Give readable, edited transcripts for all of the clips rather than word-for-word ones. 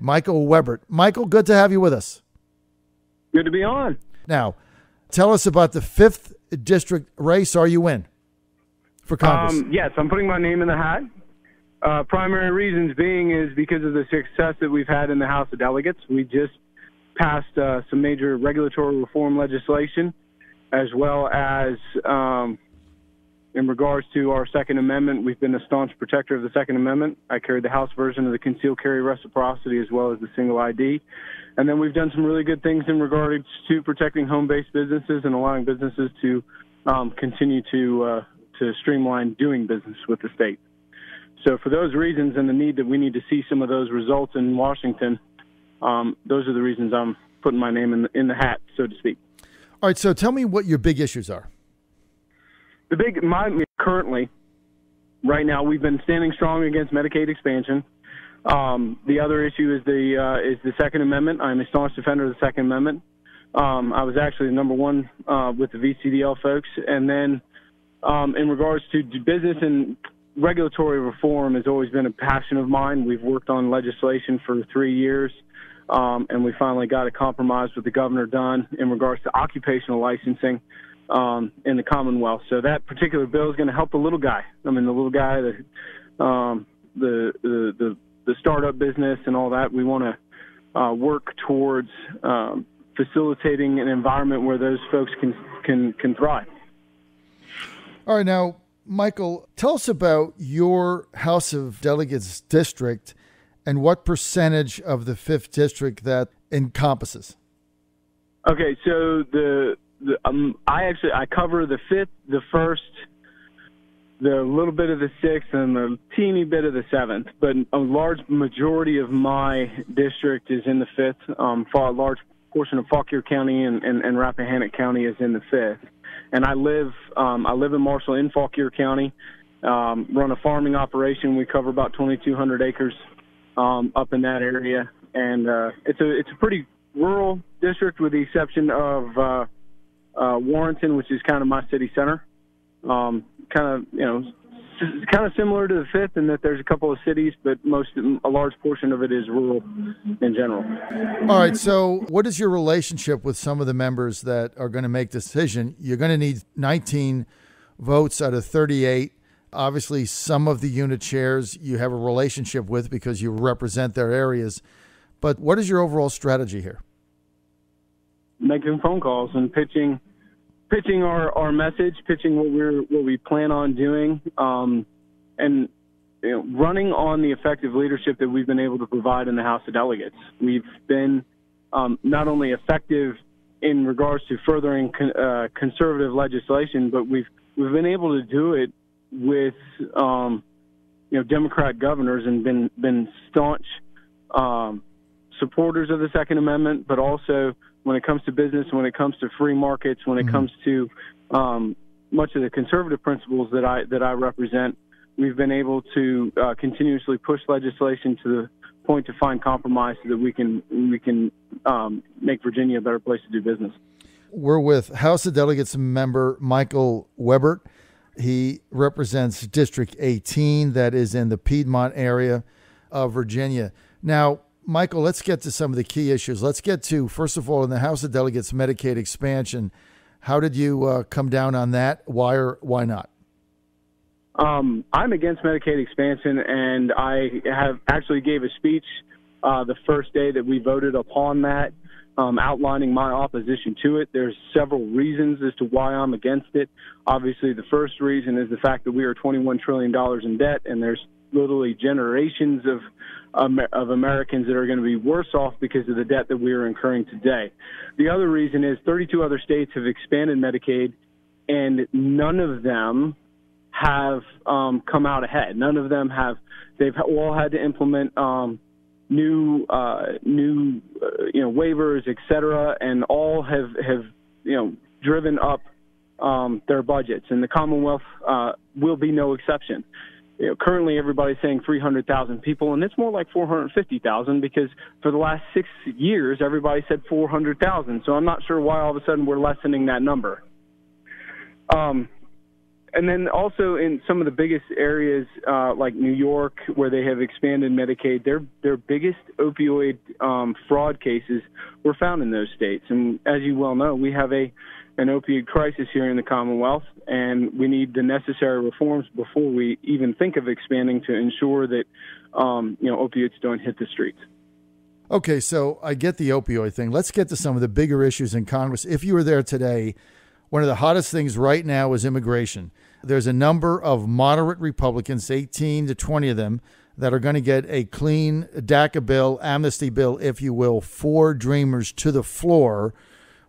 Michael Webert. Michael, good to have you with us. Good to be on. Now, tell us about the 5th district race. Are you in for Congress? Yes, I'm putting my name in the hat. Primary reasons being is because of the success that we've had in the House of Delegates. We just passed some major regulatory reform legislation, as well as in regards to our Second Amendment. We've been a staunch protector of the Second Amendment. I carried the House version of the concealed carry reciprocity as well as the single ID. And then we've done some really good things in regards to protecting home-based businesses and allowing businesses to continue to streamline doing business with the state. So for those reasons and the need that we need to see some of those results in Washington, those are the reasons I'm putting my name in the hat, so to speak. All right, so tell me what your big issues are. Currently, right now, we've been standing strong against Medicaid expansion. The other issue is the Second Amendment. I'm a staunch defender of the Second Amendment. I was actually number one with the VCDL folks. And then in regards to business and regulatory reform has always been a passion of mine. We've worked on legislation for 3 years, and we finally got a compromise with the governor done in regards to occupational licensing in the Commonwealth. So that particular bill is going to help the little guy. I mean, the little guy, the startup business and all that. We want to work towards facilitating an environment where those folks can thrive. All right, now, Michael, tell us about your House of Delegates district and what percentage of the 5th district that encompasses. Okay, so I cover the 5th, the 1st, the little bit of the 6th, and the teeny bit of the 7th. But a large majority of my district is in the 5th. A large portion of Fauquier County and Rappahannock County is in the 5th. And I live in Marshall in Fauquier County, run a farming operation. We cover about 2,200 acres up in that area. And it's a pretty rural district with the exception of Warrenton, which is kind of my city center. Kind of similar to the 5th in that there's a couple of cities, but a large portion of it is rural in general. All right, so what is your relationship with some of the members that are going to make this decision? You're going to need 19 votes out of 38. Obviously, some of the unit chairs you have a relationship with because you represent their areas. But what is your overall strategy here? Making phone calls and pitching our message, pitching what we plan on doing, and running on the effective leadership that we've been able to provide in the House of Delegates. We've been not only effective in regards to furthering conservative legislation, but we've been able to do it with Democrat governors and been staunch supporters of the Second Amendment, but also when it comes to business, when it comes to free markets, when it comes to much of the conservative principles that I represent, we've been able to continuously push legislation to the point to find compromise so that we can make Virginia a better place to do business. We're with House of Delegates member Michael Webert. He represents District 18, that is in the Piedmont area of Virginia. Now, Michael, let's get to some of the key issues. Let's get to, first of all, in the House of Delegates, Medicaid expansion. How did you come down on that? Why or why not? I'm against Medicaid expansion, and I have actually gave a speech the first day that we voted upon that, outlining my opposition to it. There's several reasons as to why I'm against it. Obviously, the first reason is the fact that we are $21 trillion in debt, and there's literally generations of Americans that are going to be worse off because of the debt that we are incurring today. The other reason is 32 other states have expanded Medicaid, and none of them have come out ahead. None of them have. They've all had to implement new waivers, et cetera, and all have driven up their budgets, and the Commonwealth will be no exception. Currently, everybody's saying 300,000 people, and it's more like 450,000 because for the last 6 years, everybody said 400,000. So I'm not sure why all of a sudden we're lessening that number. And then also in some of the biggest areas like New York, where they have expanded Medicaid, their biggest opioid fraud cases were found in those states. And as you well know, we have an opioid crisis here in the Commonwealth, and we need the necessary reforms before we even think of expanding to ensure that opioids don't hit the streets. Okay, so I get the opioid thing. Let's get to some of the bigger issues in Congress. If you were there today, one of the hottest things right now is immigration. There's a number of moderate Republicans, 18 to 20 of them, that are going to get a clean DACA bill, amnesty bill, if you will, for Dreamers to the floor,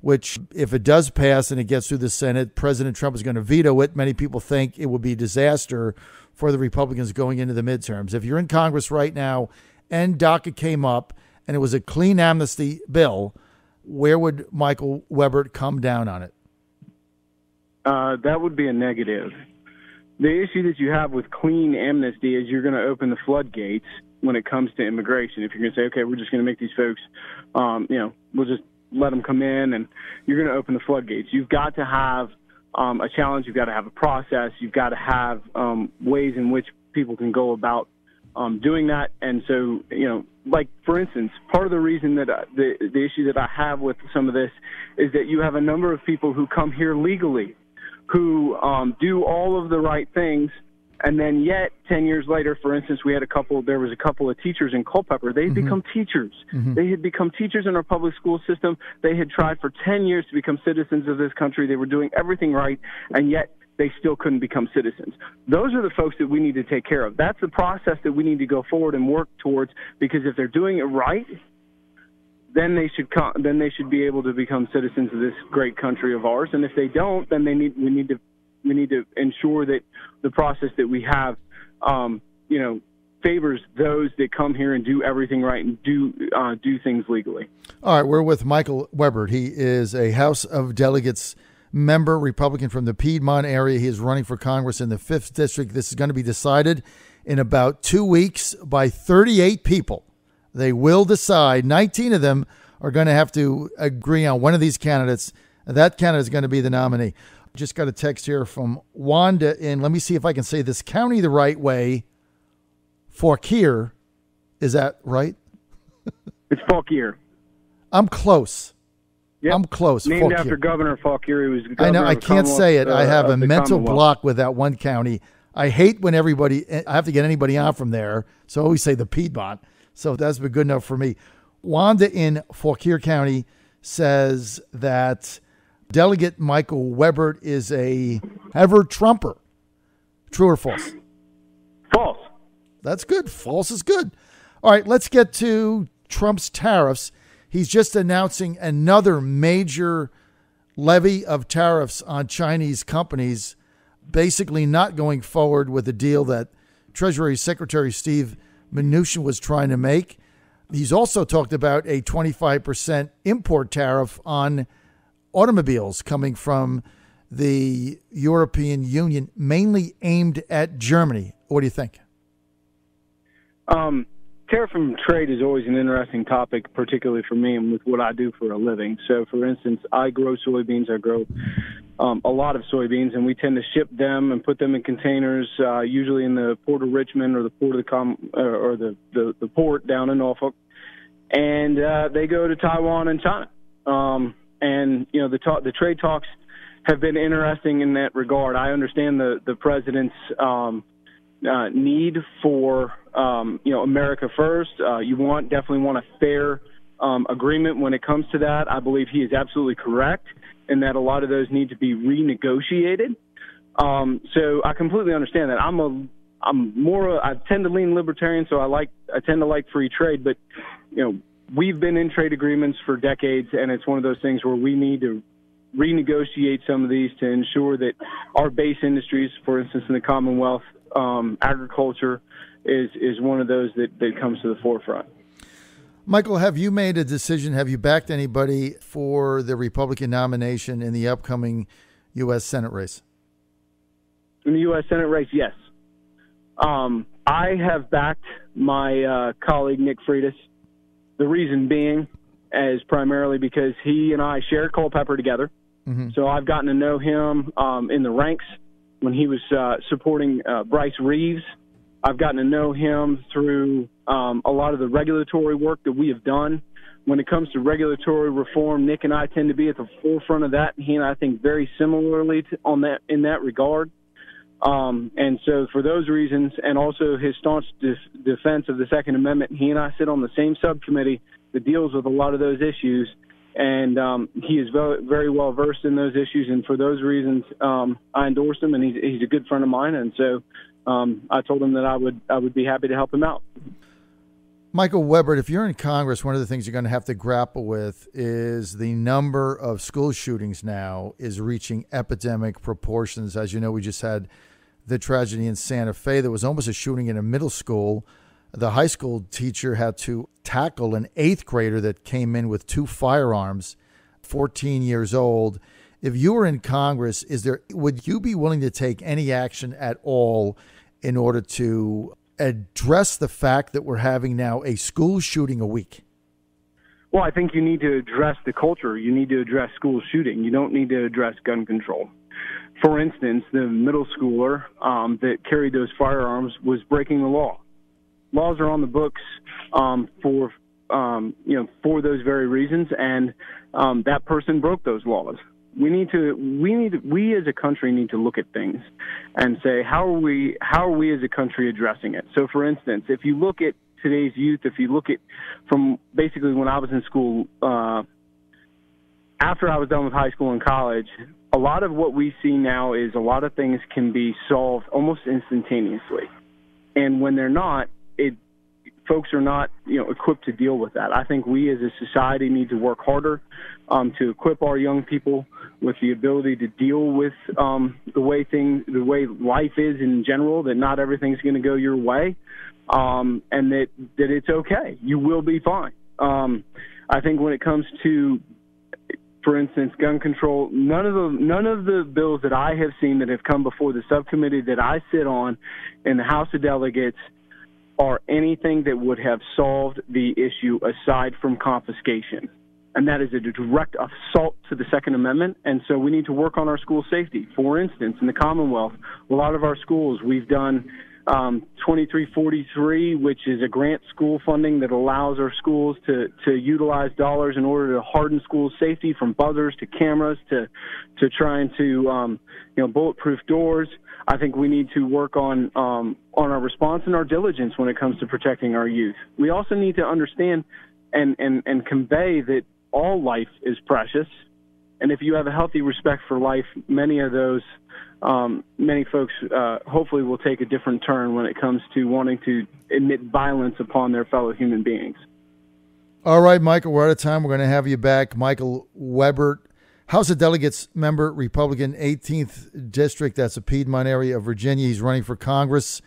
which if it does pass and it gets through the Senate, President Trump is going to veto it. Many people think it will be a disaster for the Republicans going into the midterms. If you're in Congress right now and DACA came up and it was a clean amnesty bill, where would Michael Webert come down on it? That would be a negative. The issue that you have with clean amnesty is you're going to open the floodgates when it comes to immigration. If you're going to say, okay, we're just going to make these folks, we'll just let them come in, and you're going to open the floodgates. You've got to have a challenge. You've got to have a process. You've got to have ways in which people can go about doing that. And so, like, for instance, part of the reason that the issue that I have with some of this is that you have a number of people who come here legally, who do all of the right things, and then yet 10 years later, for instance, there was a couple of teachers in Culpeper. They had become teachers. They had become teachers in our public school system. They had tried for 10 years to become citizens of this country. They were doing everything right, and yet they still couldn't become citizens. Those are the folks that we need to take care of. That's the process that we need to go forward and work towards, because if they're doing it right, then they should be able to become citizens of this great country of ours. And if they don't, then we need to ensure that the process that we have, favors those that come here and do everything right and do things legally. All right, we're with Michael Webert. He is a House of Delegates member, Republican from the Piedmont area. He is running for Congress in the 5th District. This is going to be decided in about 2 weeks by 38 people. They will decide. 19 of them are going to have to agree on one of these candidates. That candidate is going to be the nominee. Just got a text here from Wanda in, let me see if I can say this county the right way, Fauquier. Is that right? It's Fauquier. I'm close. Yep. I'm close. Named Fauquier. After Governor Fauquier, who was the governor. I know. I can't say it. I have a mental Commonwealth. block with that one county. I hate when I have to get anybody on from there, so I always say the Piedmont. So that's been good enough for me. Wanda in Fauquier County says that Delegate Michael Webert is a ever-Trumper. True or false? False. That's good. False is good. All right, let's get to Trump's tariffs. He's just announcing another major levy of tariffs on Chinese companies, basically not going forward with the deal that Treasury Secretary Steve Mnuchin was trying to make. He's also talked about a 25% import tariff on automobiles coming from the European Union, mainly aimed at Germany. What do you think? Tariff and trade is always an interesting topic, particularly for me and with what I do for a living. So, for instance, I grow soybeans. I grow a lot of soybeans, and we tend to ship them and put them in containers, usually in the port of Richmond or the port of the port down in Norfolk, and they go to Taiwan and China. The trade talks have been interesting in that regard. I understand the president's need for America first. You definitely want a fair agreement when it comes to that. I believe he is absolutely correct in that a lot of those need to be renegotiated. So I completely understand that. I tend to lean libertarian, so I tend to like free trade, but we've been in trade agreements for decades, and it's one of those things where we need to renegotiate some of these to ensure that our base industries, for instance, in the Commonwealth, agriculture is one of those that comes to the forefront. Michael, have you made a decision? Have you backed anybody for the Republican nomination in the upcoming U.S. Senate race? In the U.S. Senate race, yes. I have backed my colleague, Nick Freitas. The reason being is primarily because he and I share Culpeper together. Mm-hmm. So I've gotten to know him in the ranks when he was supporting Bryce Reeves. I've gotten to know him through a lot of the regulatory work that we have done. When it comes to regulatory reform, Nick and I tend to be at the forefront of that. He and I think very similarly in that regard. And so for those reasons, and also his staunch defense of the Second Amendment, he and I sit on the same subcommittee that deals with a lot of those issues. And he is very, very well versed in those issues. And for those reasons, I endorse him, and he's a good friend of mine. And so I told him that I would be happy to help him out. Michael Webert, if you're in Congress, one of the things you're going to have to grapple with is the number of school shootings now is reaching epidemic proportions. As you know, we just had the tragedy in Santa Fe. There was almost a shooting in a middle school. The high school teacher had to tackle an 8th grader that came in with 2 firearms, 14 years old. If you were in Congress, would you be willing to take any action at all in order to address the fact that we're having now a school shooting a week? Well, I think you need to address the culture. You need to address school shooting. You don't need to address gun control. For instance, the middle schooler that carried those firearms was breaking the law. Laws are on the books for those very reasons, and that person broke those laws. We as a country need to look at things and say, how are we as a country addressing it? So, for instance, if you look at today's youth, if you look at from basically when I was in school, after I was done with high school and college, a lot of what we see now is a lot of things can be solved almost instantaneously, and when they're not, folks are not, equipped to deal with that. I think we as a society need to work harder to equip our young people with the ability to deal with the way life is in general, that not everything's going to go your way, and that it's okay. You will be fine. I think when it comes to, for instance, gun control, none of the bills that I have seen that have come before the subcommittee that I sit on in the House of Delegates are anything that would have solved the issue aside from confiscation. And that is a direct assault to the Second Amendment. And so we need to work on our school safety. For instance, in the Commonwealth, a lot of our schools, we've done 2343, which is a grant school funding that allows our schools to utilize dollars in order to harden school safety, from buzzers to cameras to trying to bulletproof doors. I think we need to work on our response and our diligence when it comes to protecting our youth. We also need to understand and convey that all life is precious, and if you have a healthy respect for life, many folks hopefully will take a different turn when it comes to wanting to admit violence upon their fellow human beings. All right, Michael, we're out of time. We're going to have you back. Michael Webert, House of Delegates member, Republican, 18th District. That's the Piedmont area of Virginia. He's running for Congress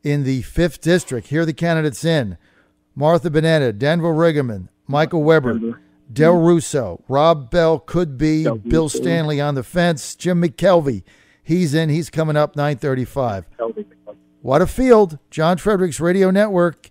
in the 5th District. Here are the candidates in: Martha Bonetta, Danville Riggleman, Michael Webert, Del Russo, Rob Bell could be, Bill Stanley on the fence, Jim McKelvey. He's in. He's coming up 9:35. What a field. John Fredericks Radio Network.